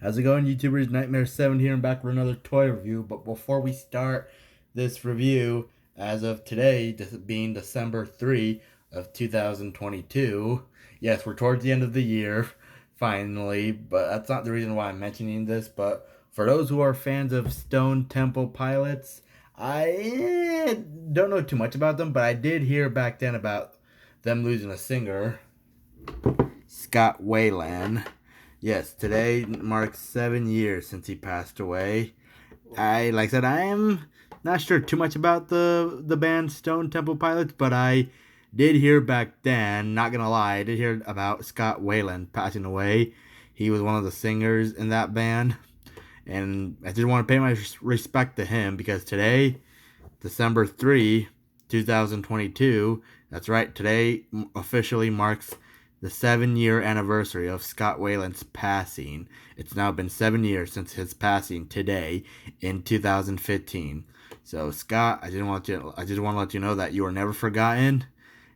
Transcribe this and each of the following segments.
How's it going, YouTubers? Nightmare7 here and back for another toy review. But before we start this review, as of today, this being December 3 of 2022, yes, we're towards the end of the year, finally, but that's not the reason why I'm mentioning this. But for those who are fans of Stone Temple Pilots, I don't know too much about them, but I did hear back then about them losing a singer, Scott Weiland. Yes, today marks 7 years since he passed away. Like I said, I am not sure too much about the band Stone Temple Pilots, but I did hear back then, not gonna lie, I did hear about Scott Weiland passing away. He was one of the singers in that band, and I just want to pay my respect to him because today, December 3, 2022, that's right, today officially marks the 7-year anniversary of Scott Weiland's passing. It's now been 7 years since his passing today in 2015. So Scott, I just want to let you know that you are never forgotten,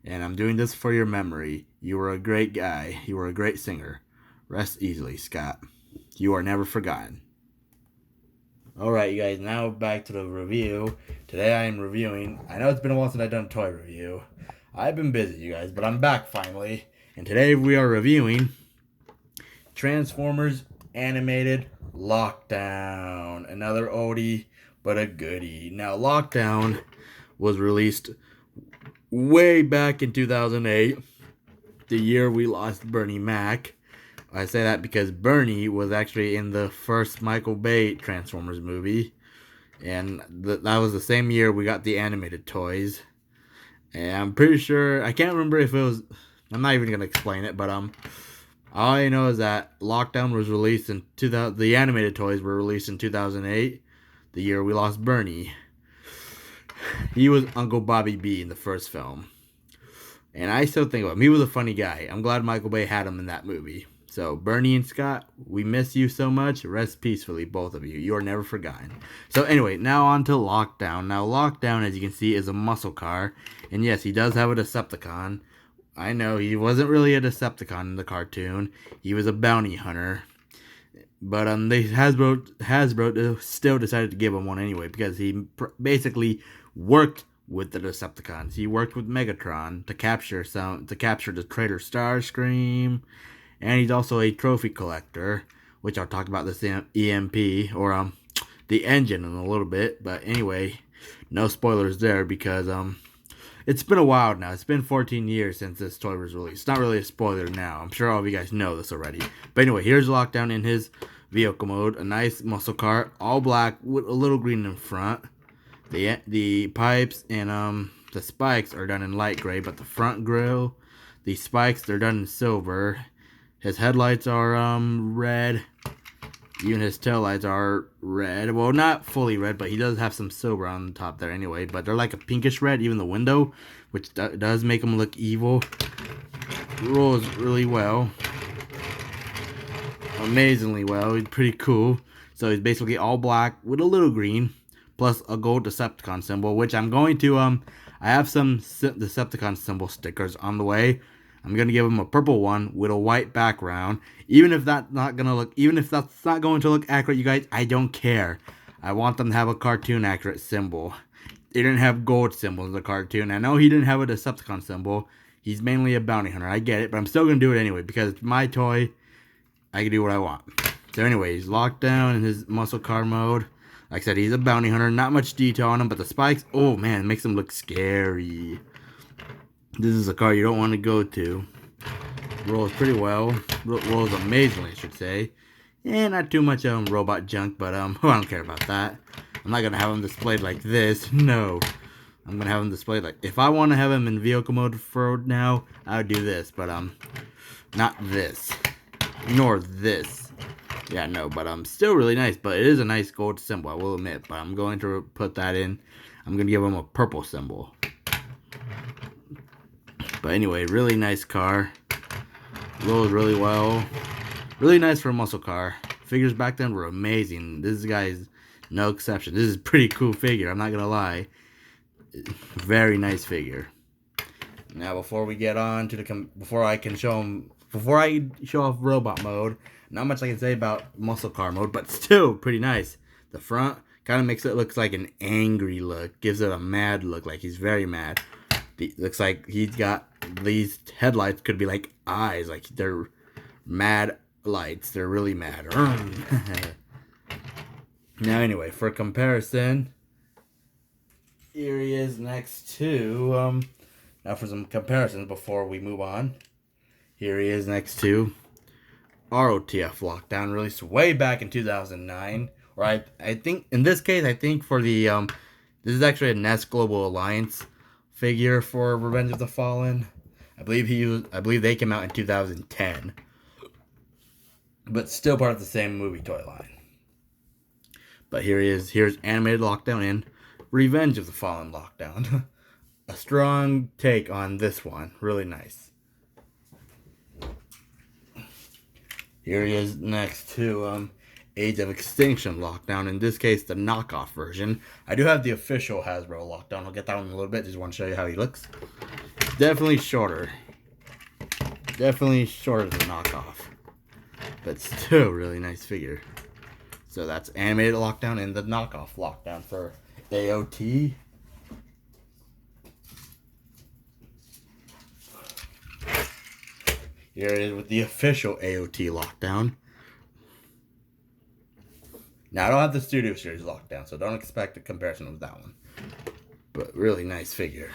and I'm doing this for your memory. You were a great guy. You were a great singer. Rest easily, Scott. You are never forgotten. Alright, you guys, now back to the review. Today I am reviewing, I know it's been a while since I've done a toy review. I've been busy, you guys, but I'm back finally. And today we are reviewing Transformers Animated Lockdown. Another oldie, but a goodie. Now, Lockdown was released way back in 2008, the year we lost Bernie Mac. I say that because Bernie was actually in the first Michael Bay Transformers movie. And that was the same year we got the animated toys. And I'm pretty sure, I can't remember if it was, I'm not even going to explain it, but all I know is that Lockdown was released in 2000, the animated toys were released in 2008, the year we lost Bernie. He was Uncle Bobby B in the first film. And I still think of him. He was a funny guy. I'm glad Michael Bay had him in that movie. So, Bernie and Scott, we miss you so much. Rest peacefully, both of you. You are never forgotten. So, anyway, now on to Lockdown. Now, Lockdown, as you can see, is a muscle car. And yes, he does have a Decepticon. I know, he wasn't really a Decepticon in the cartoon. He was a bounty hunter. But Hasbro still decided to give him one anyway, because he basically worked with the Decepticons. He worked with Megatron to capture the traitor Starscream. And he's also a trophy collector, which I'll talk about this EMP, or the engine in a little bit. But anyway, no spoilers there because it's been a while now. It's been 14 years since this toy was released. It's not really a spoiler now. I'm sure all of you guys know this already. But anyway, here's Lockdown in his vehicle mode. A nice muscle car, all black with a little green in front. The pipes and the spikes are done in light gray, but the front grille, the spikes, they're done in silver. His headlights are red. Even his taillights are red. Well, not fully red, but he does have some silver on the top there anyway. But they're like a pinkish red, even the window, which does make him look evil. Rolls really well. Amazingly well. He's pretty cool. So he's basically all black with a little green, plus a gold Decepticon symbol, which I'm going to, I have some Decepticon symbol stickers on the way. I'm going to give him a purple one with a white background. Even if that's not going to look accurate, you guys, I don't care. I want them to have a cartoon accurate symbol. They didn't have gold symbols in the cartoon. I know he didn't have a Decepticon symbol. He's mainly a bounty hunter. I get it, but I'm still going to do it anyway because it's my toy. I can do what I want. So anyway, he's locked down in his muscle car mode. Like I said, he's a bounty hunter. Not much detail on him, but the spikes, oh man, it makes him look scary. This is a car you don't want to go to. Rolls pretty well. Rolls amazingly, I should say. Yeah, not too much robot junk, but I don't care about that. I'm not gonna have him displayed like this. No, I'm gonna have him displayed like, if I want to have him in vehicle mode for now, I would do this, but not this, nor this. Yeah, no, but still really nice. But it is a nice gold symbol, I will admit. But I'm going to put that in. I'm gonna give him a purple symbol. But anyway, really nice car. Rolls really well. Really nice for a muscle car. Figures back then were amazing. This guy's no exception. This is a pretty cool figure, I'm not gonna lie. Very nice figure. Now before we get on to before I can show him before I show off robot mode, not much I can say about muscle car mode, but still pretty nice. The front kind of makes it look like an angry look, gives it a mad look, like he's very mad. Looks like he's got these headlights could be like eyes, like they're mad lights. They're really mad. Now anyway, for comparison, here he is next to now for some comparisons before we move on. Here he is next to ROTF Lockdown, released way back in 2009. Or I think in this case, I think for the this is actually a NES Global Alliance figure for Revenge of the Fallen. I believe they came out in 2010, but still part of the same movie toy line. But here he is. Here's Animated Lockdown and Revenge of the Fallen Lockdown. A strong take on this one. Really nice. Here he is next to Age of Extinction Lockdown. In this case, the knockoff version. I do have the official Hasbro Lockdown. I'll get that one in a little bit. Just want to show you how he looks. Definitely shorter. Definitely shorter than the knockoff. But still really nice figure. So that's Animated Lockdown and the knockoff Lockdown for AOT. Here it is with the official AOT Lockdown. Now, I don't have the Studio Series Lockdown, so don't expect a comparison with that one. But really nice figure.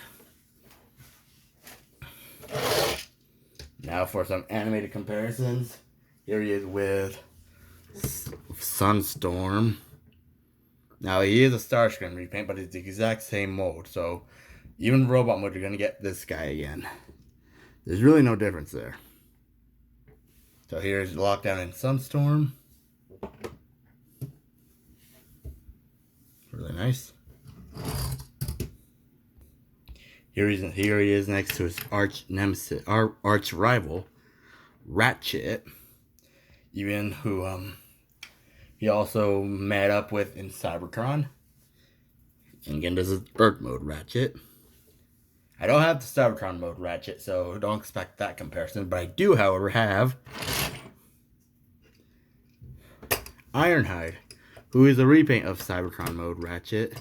Now for some animated comparisons. Here he is with Sunstorm. Now, he is a Starscream repaint, but it's the exact same mold. So, even robot mode, you're going to get this guy again. There's really no difference there. So, here's Lockdown and Sunstorm. Really nice. Here he is next to his arch nemesis, arch rival, Ratchet. Even who he also met up with in Cybertron. And again, this is Earth mode Ratchet. I don't have the Cybertron mode Ratchet, so don't expect that comparison. But I do, however, have Ironhide, who is a repaint of Cybertron mode Ratchet.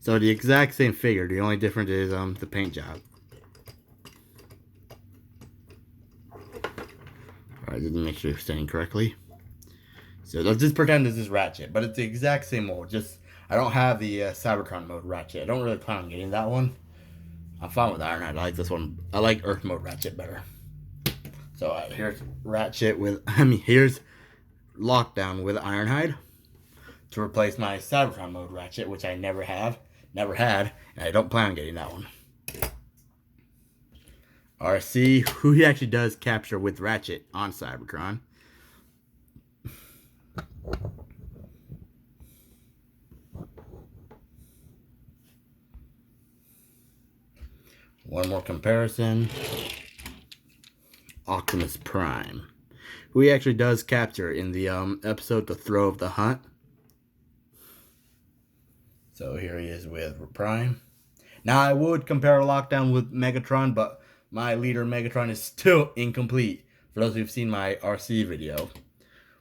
So the exact same figure. The only difference is the paint job. Alright, didn't make sure you're standing correctly. So let's just pretend this is Ratchet, but it's the exact same mold. Just I don't have the Cybertron mode Ratchet. I don't really plan on getting that one. I'm fine with Ironhide. I like this one. I like Earth mode Ratchet better. So here's Ratchet with, here's Lockdown with Ironhide to replace my Cybertron mode Ratchet, which I never had, and I don't plan on getting that one. RC, who he actually does capture with Ratchet on Cybertron. One more comparison. Optimus Prime, who he actually does capture in the episode The Throw of the Hunt. So here he is with Prime. Now I would compare Lockdown with Megatron, but my leader Megatron is still incomplete for those who've seen my RC video.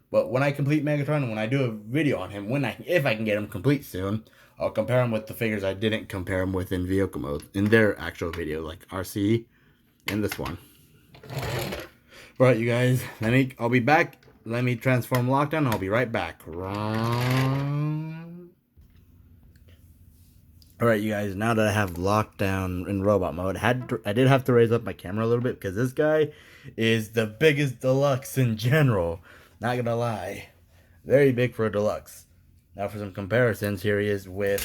But when I complete Megatron and when I do a video on him, if I can get him complete soon, I'll compare him with the figures I didn't compare him with in vehicle mode, in their actual video, like RC and this one. Alright, you guys, I'll be back. Let me transform Lockdown and I'll be right back. Alright, you guys, now that I have Lockdown in robot mode, I did have to raise up my camera a little bit because this guy is the biggest deluxe in general. Not gonna lie. Very big for a deluxe. Now for some comparisons, here he is with,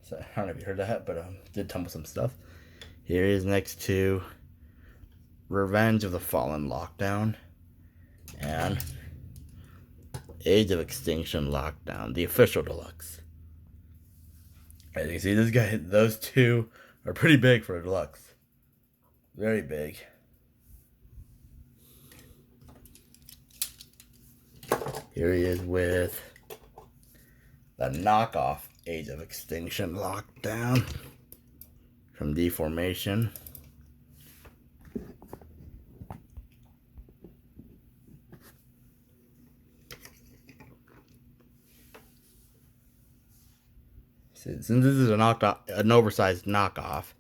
so I don't know if you heard that, but did tumble some stuff. Here he is next to Revenge of the Fallen Lockdown and Age of Extinction Lockdown, the official deluxe. As you can see, this guy, those two are pretty big for a deluxe. Very big. Here he is with the knockoff Age of Extinction Lockdown from Deformation. Since this is an oversized knockoff,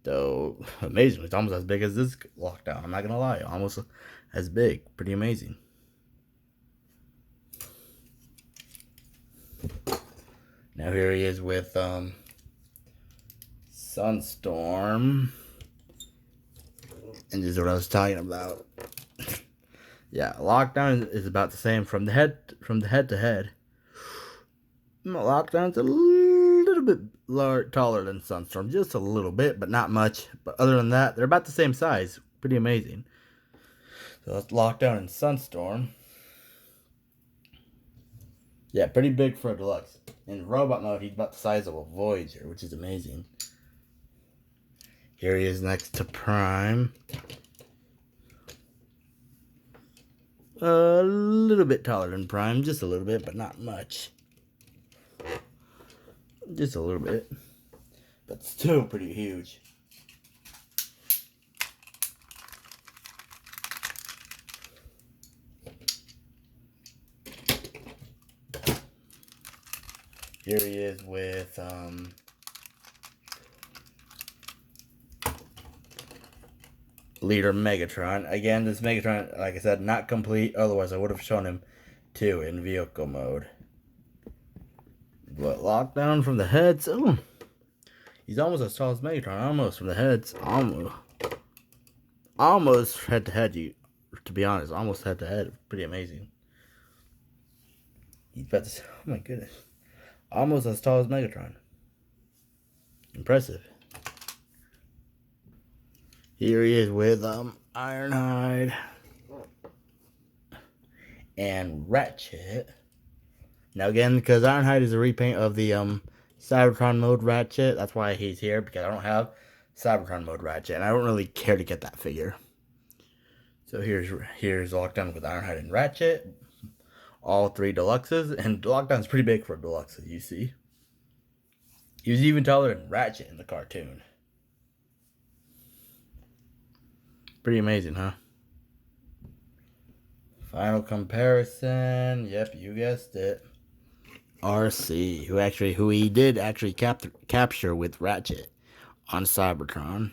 though amazing, it's almost as big as this Lockdown. I'm not gonna lie, almost as big. Pretty amazing. Now here he is with Sunstorm, and this is what I was talking about. Yeah, Lockdown is about the same from the head to head. Lockdown's a little bit taller than Sunstorm, just a little bit, but not much. But other than that, they're about the same size. Pretty amazing. So that's Lockdown and Sunstorm. Yeah, pretty big for a Deluxe. In robot mode, he's about the size of a Voyager, which is amazing. Here he is next to Prime. A little bit taller than Prime, just a little bit, but not much. Just a little bit, but still pretty huge. Here he is with Leader Megatron. Again, this Megatron, like I said, not complete. Otherwise, I would have shown him too in vehicle mode. But Lockdown from the heads. Oh, he's almost as tall as Megatron. Almost from the heads. Almost head to head. To be honest, almost head to head. Pretty amazing. He's about to. Oh my goodness. Almost as tall as Megatron. Impressive. Here he is with Ironhide and Ratchet. Now again, because Ironhide is a repaint of the Cybertron mode Ratchet, that's why he's here, because I don't have Cybertron mode Ratchet, and I don't really care to get that figure. So here's Lockdown with Ironhide and Ratchet, all 3 Deluxes, and Lockdown's pretty big for a Deluxe, as you see. He was even taller than Ratchet in the cartoon. Pretty amazing, huh? Final comparison. Yep, you guessed it. RC, who he did actually capture with Ratchet on Cybertron.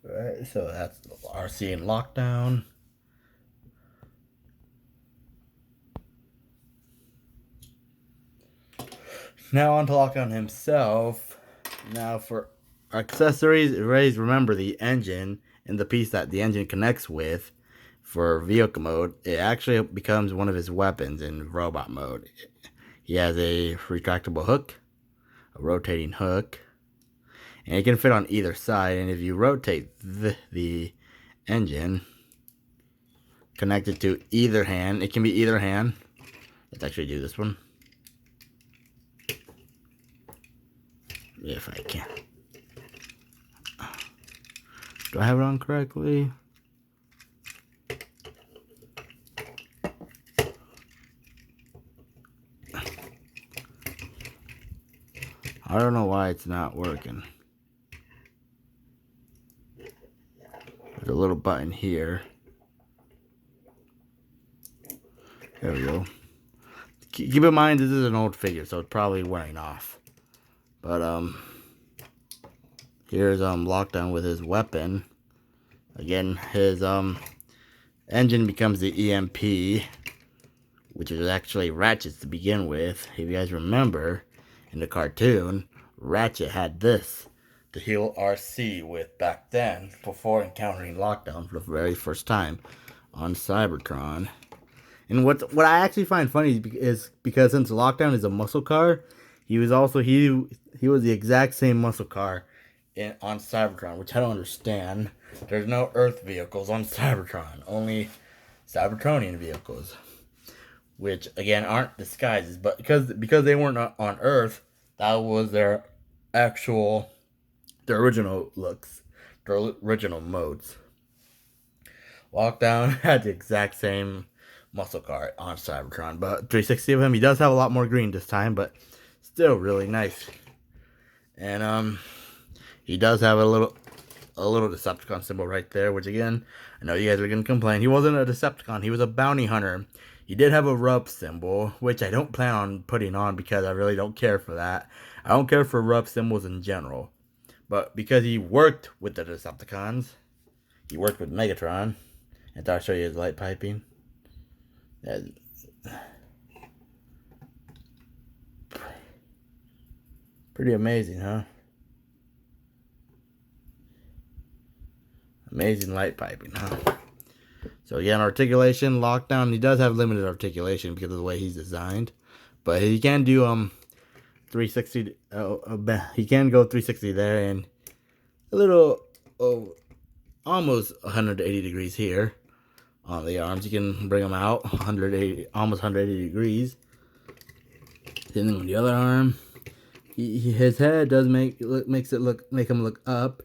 Alright, so that's RC in Lockdown. Now on to Lockdown himself. Now for accessories, remember the engine and the piece that the engine connects with for vehicle mode. It actually becomes one of his weapons in robot mode. He has a retractable hook, a rotating hook, and it can fit on either side. And if you rotate the engine, connected to either hand, it can be either hand. Let's actually do this one. If I can. Do I have it on correctly? I don't know why it's not working. There's a little button here. There we go. Keep in mind this is an old figure, so it's probably wearing off. But here's Lockdown with his weapon. Again, his engine becomes the EMP, which is actually Ratchet's to begin with. If you guys remember, in the cartoon, Ratchet had this to heal RC with back then, before encountering Lockdown for the very first time on Cybertron. And what I actually find funny is because since Lockdown is a muscle car, he was also he was the exact same muscle car on Cybertron, which I don't understand. There's no Earth vehicles on Cybertron, only Cybertronian vehicles, which again aren't disguises, but because they weren't on Earth, that was their original looks, their original modes. Lockdown had the exact same muscle car on Cybertron, but 360 of him. He does have a lot more green this time, but still really nice. And he does have a little a little Decepticon symbol right there, which again, I know you guys are going to complain. He wasn't a Decepticon, he was a bounty hunter. He did have a rub symbol, which I don't plan on putting on because I really don't care for that. I don't care for rub symbols in general. But because he worked with the Decepticons, he worked with Megatron. I thought I'd show you his light piping. Pretty amazing, huh? Amazing light piping, huh? So again, articulation, lockdown. He does have limited articulation because of the way he's designed, but he can do 360. He can go 360 there and a little almost 180 degrees here on the arms. You can bring them out 180, almost 180 degrees. Then on the other arm, his head does make him look up.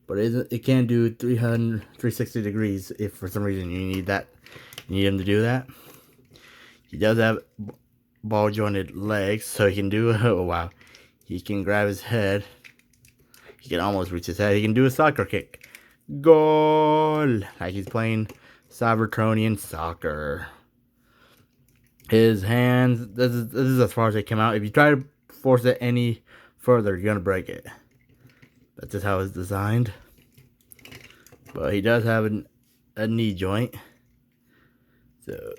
But it can do 360 degrees if for some reason you need him to do that. He does have ball jointed legs, so he can do, oh wow, he can grab his head. He can almost reach his head. He can do a soccer kick. Goal! Like he's playing Cybertronian soccer. His hands, this is as far as they come out. If you try to force it any further, you're going to break it. That's just how it's designed. But he does have a knee joint. So,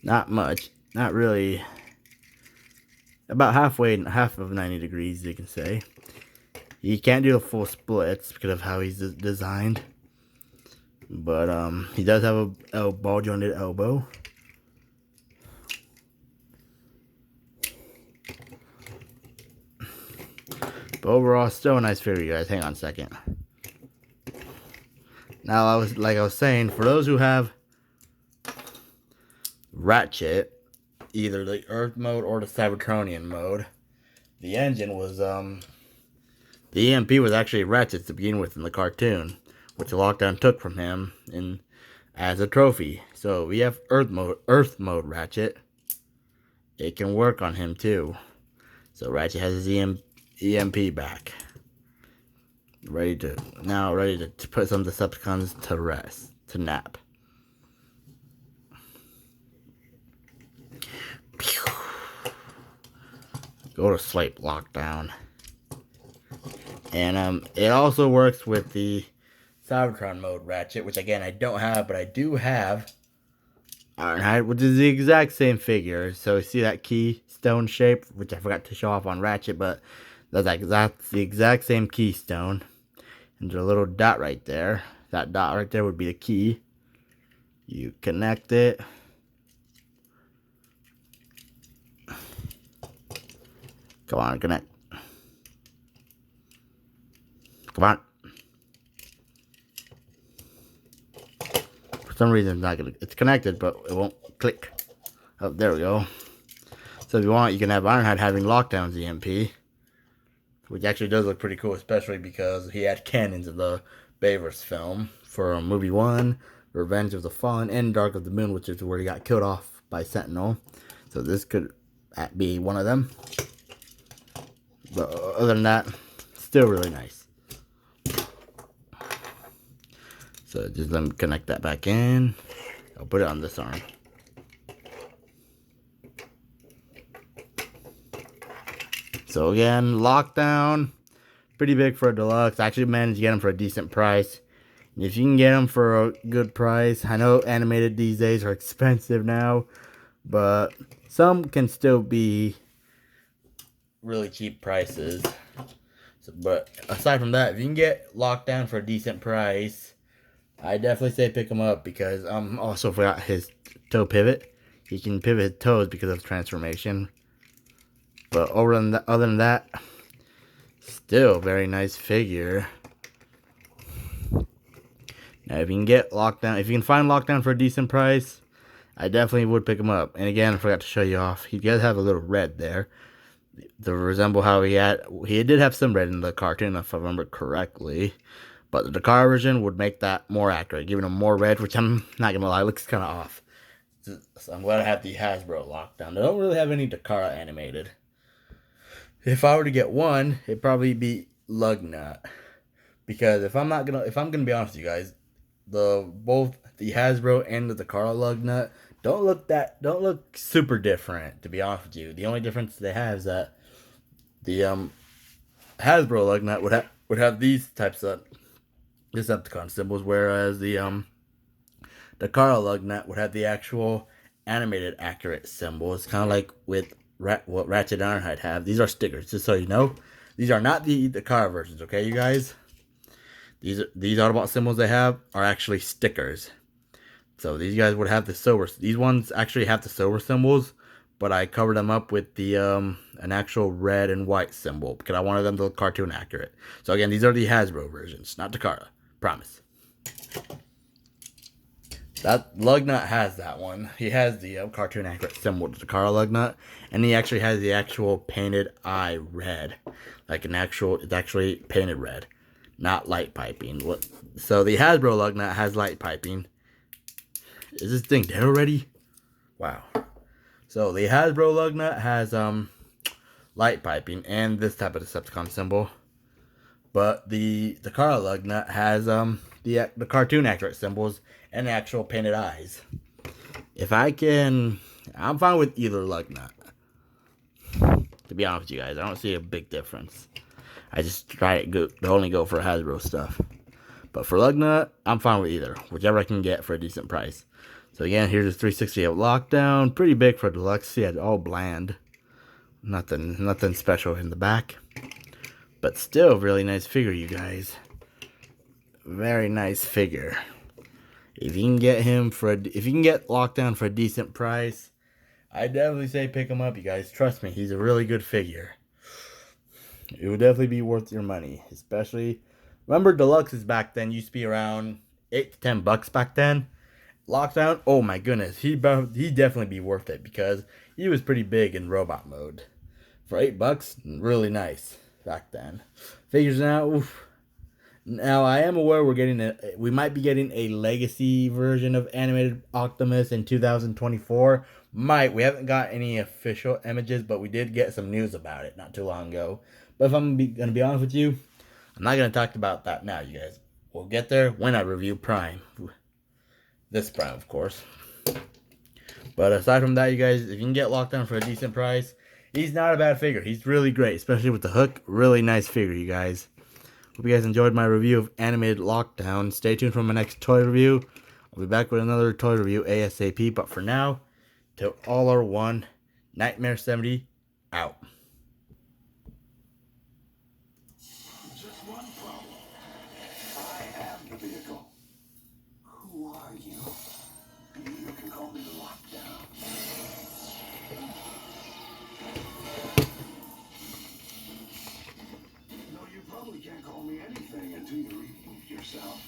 not much. Not really. About half of 90 degrees, you can say. He can't do the full splits because of how he's designed. But he does have a ball jointed elbow. But overall, still a nice figure, you guys. Hang on a second. Now, like I was saying, for those who have Ratchet, either the Earth mode or the Cybertronian mode, the engine was the EMP was actually Ratchet to begin with in the cartoon, which Lockdown took from him as a trophy. So we have Earth mode Ratchet. It can work on him too. So Ratchet has his EMP back. Ready to put some Decepticons to rest, to nap. Go to sleep, Lockdown. And it also works with the Cybertron mode Ratchet, which again I don't have, but I do have Ironhide, which is the exact same figure. So you see that keystone shape, which I forgot to show off on Ratchet, but that's the exact same keystone. And there's a little dot right there. That dot right there would be the key. You connect it. Come on, connect. Come on. For some reason, it's connected, but it won't click. Oh, there we go. So if you want, you can have Ironhide having Lockdown's EMP. Which actually does look pretty cool, especially because he had cannons in the Bayverse film for movie 1, Revenge of the Fallen, and Dark of the Moon, which is where he got killed off by Sentinel. So this could be one of them. But other than that, still really nice. So just let me connect that back in. I'll put it on this arm. So again, Lockdown, pretty big for a deluxe. I actually managed to get him for a decent price. And if you can get him for a good price, I know animated these days are expensive now, but some can still be really cheap prices. So, but aside from that, if you can get Lockdown for a decent price, I definitely say pick him up because also forgot his toe pivot. He can pivot his toes because of transformation. But other than that, still very nice figure. Now, if you can get Lockdown, if you can find Lockdown for a decent price, I definitely would pick him up. And again, I forgot to show you off. He does have a little red there to resemble how he did have some red in the cartoon, if I remember correctly. But the Dakar version would make that more accurate, giving him more red, which I'm not gonna lie, looks kind of off. So I'm glad I have the Hasbro Lockdown. They don't really have any Dakar animated. If I were to get one, it'd probably be Lugnut. because if I'm gonna be honest with you guys, both the Hasbro and the Takara lug nut don't look super different. To be honest with you, the only difference they have is that the Hasbro lug nut would have these types of Decepticon symbols, whereas the Takara lug nut would have the actual animated accurate symbol. It's kind of like with what Ratchet and Ironhide have. These are stickers, just so you know. These are not the Takara versions, okay, you guys? These Autobot symbols they have are actually stickers. So these guys would have the silver. These ones actually have the silver symbols, but I covered them up with the an actual red and white symbol because I wanted them to look cartoon accurate. So again, these are the Hasbro versions, not Takara. Promise. That Lugnut has that one. He has the cartoon accurate symbol to Takara Lugnut, and he actually has the actual painted eye red, like it's actually painted red, not light piping. So the Hasbro Lugnut has light piping. Is this thing dead already? Wow. So the Hasbro Lugnut has light piping and this type of Decepticon symbol, but the Takara Lugnut has the cartoon accurate symbols and actual painted eyes. I'm fine with either Lugnut. To be honest with you guys, I don't see a big difference. I just try to only go for Hasbro stuff. But for Lugnut, I'm fine with either, whichever I can get for a decent price. So again, here's the 360 of Lockdown, pretty big for Deluxe. See, it's all bland, nothing special in the back, but still really nice figure, you guys. Very nice figure. If you can get Lockdown for a decent price, I definitely say pick him up, you guys. Trust me, he's a really good figure. It would definitely be worth your money, especially. Remember, Deluxes back then used to be around $8 to $10 back then. Lockdown, oh my goodness, he'd definitely be worth it because he was pretty big in robot mode. For $8, really nice back then. Figures now, oof. Now, I am aware we might be getting a legacy version of animated Optimus in 2024. We haven't got any official images, but we did get some news about it not too long ago. But if I'm gonna be honest with you, I'm not gonna talk about that now, you guys. We'll get there when I review Prime. This Prime, of course. But aside from that, you guys, if you can get Lockdown for a decent price, he's not a bad figure. He's really great, especially with the hook. Really nice figure, you guys. Hope you guys enjoyed my review of animated Lockdown. Stay tuned for my next toy review. I'll be back with another toy review ASAP. But for now, till all are one, Nightmare 70 out. Just one problem. I have the vehicle. Who are you? You can call me Lockdown. No, you probably can't call me anything until you reprove yourself.